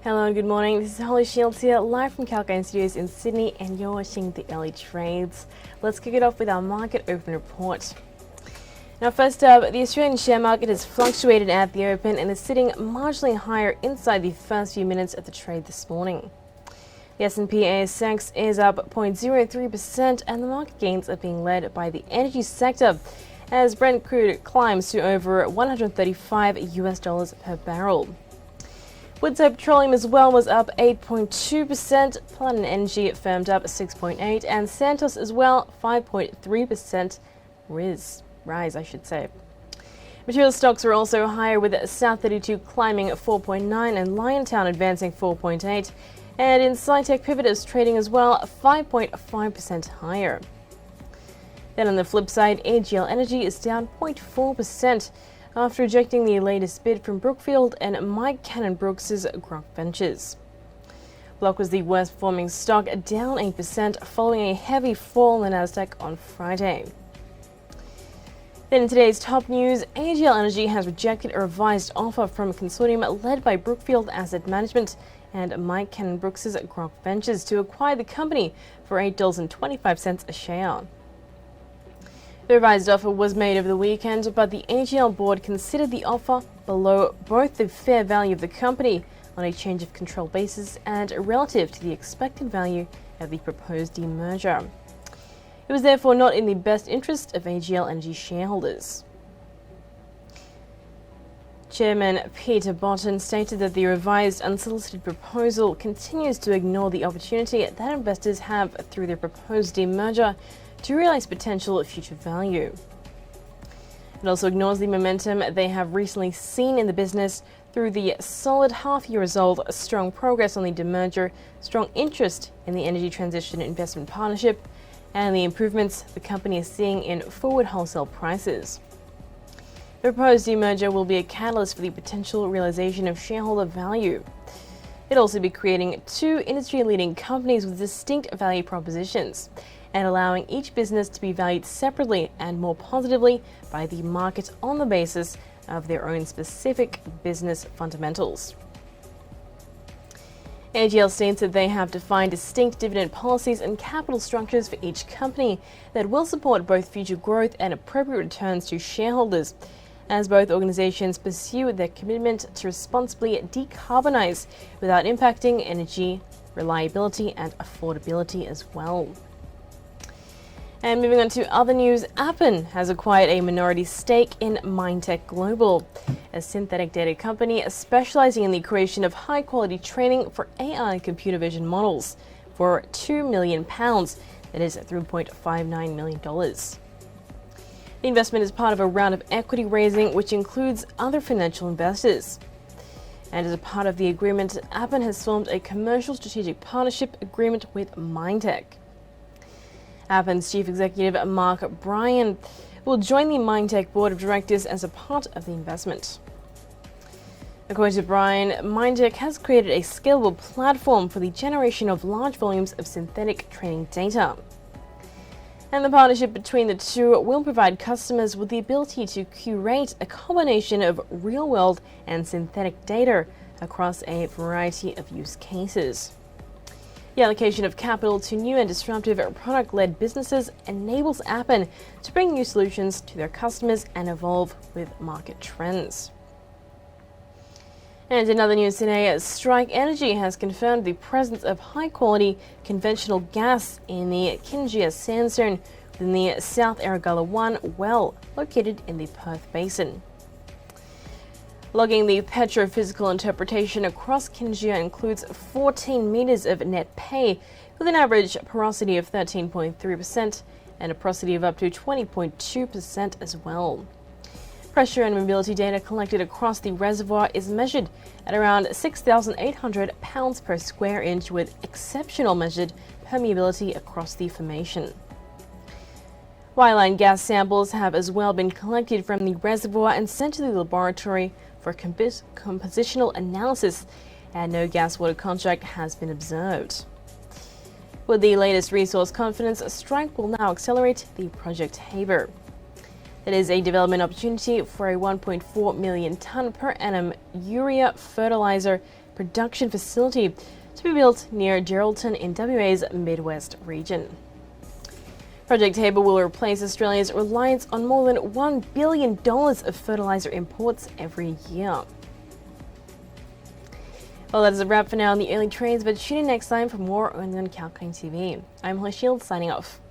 Hello and good morning. This is Holly Shields here, live from Kalkine Studios in Sydney, and you're watching the early trades. Let's kick it off with our market open report. Now, first up, the Australian share market has fluctuated at the open and is sitting marginally higher inside the first few minutes of the trade this morning. The S&P ASX is up 0.03%, and the market gains are being led by the energy sector as Brent crude climbs to over $135 per barrel. Woodside Petroleum as well was up 8.2%, Platinum Energy firmed up 6.8%, and Santos as well 5.3% rise, I should say. Material stocks were also higher, with South 32 climbing 4.9% and Liontown advancing 4.8%, and in Scitech Pivot is trading as well 5.5% higher. Then on the flip side, AGL Energy is down 0.4%. after rejecting the latest bid from Brookfield and Cannon-Brookes' Grok Ventures. Block was the worst performing stock, down 8% following a heavy fall in the Nasdaq on Friday. Then in today's top news, AGL Energy has rejected a revised offer from a consortium led by Brookfield Asset Management and Cannon-Brookes' Grok Ventures to acquire the company for $8.25 a share. The revised offer was made over the weekend, but the AGL board considered the offer below both the fair value of the company on a change of control basis and relative to the expected value of the proposed demerger. It was therefore not in the best interest of AGL Energy shareholders. Chairman Peter Botten stated that the revised unsolicited proposal continues to ignore the opportunity that investors have through their proposed demerger to realise potential future value. It also ignores the momentum they have recently seen in the business through the solid half-year result, strong progress on the demerger, strong interest in the Energy Transition Investment Partnership, and the improvements the company is seeing in forward wholesale prices. The proposed demerger will be a catalyst for the potential realisation of shareholder value. It'll also be creating two industry-leading companies with distinct value propositions, and allowing each business to be valued separately and more positively by the market on the basis of their own specific business fundamentals. AGL states that they have defined distinct dividend policies and capital structures for each company that will support both future growth and appropriate returns to shareholders, as both organisations pursue their commitment to responsibly decarbonise without impacting energy reliability and affordability as well. And moving on to other news, Appen has acquired a minority stake in Mindtech Global, a synthetic data company specializing in the creation of high-quality training for AI and computer vision models, for £2 million, that is $3.59 million. The investment is part of a round of equity raising, which includes other financial investors. And as a part of the agreement, Appen has formed a commercial strategic partnership agreement with Mindtech. Appen's chief executive, Mark Bryan, will join the Mindtech board of directors as a part of the investment. According to Bryan, Mindtech has created a scalable platform for the generation of large volumes of synthetic training data. And the partnership between the two will provide customers with the ability to curate a combination of real-world and synthetic data across a variety of use cases. The allocation of capital to new and disruptive product-led businesses enables Appen to bring new solutions to their customers and evolve with market trends. And in other news today, Strike Energy has confirmed the presence of high-quality conventional gas in the Kingia Sandstone within the South Erregulla 1 well located in the Perth Basin. Logging the petrophysical interpretation across Kingia includes 14 metres of net pay, with an average porosity of 13.3% and a porosity of up to 20.2% as well. Pressure and mobility data collected across the reservoir is measured at around 6,800 pounds per square inch, with exceptional measured permeability across the formation. Wireline gas samples have as well been collected from the reservoir and sent to the laboratory for compositional analysis, and no gas-water contact has been observed. With the latest resource confidence, Strike will now accelerate the Project Haber. It is a development opportunity for a 1.4 million tonne per annum urea fertilizer production facility to be built near Geraldton in WA's Midwest region. Project Tabor will replace Australia's reliance on more than $1 billion of fertiliser imports every year. Well, that is a wrap for now on the early trades, but tune in next time for more only on Kalkine TV. I'm Holly Shields signing off.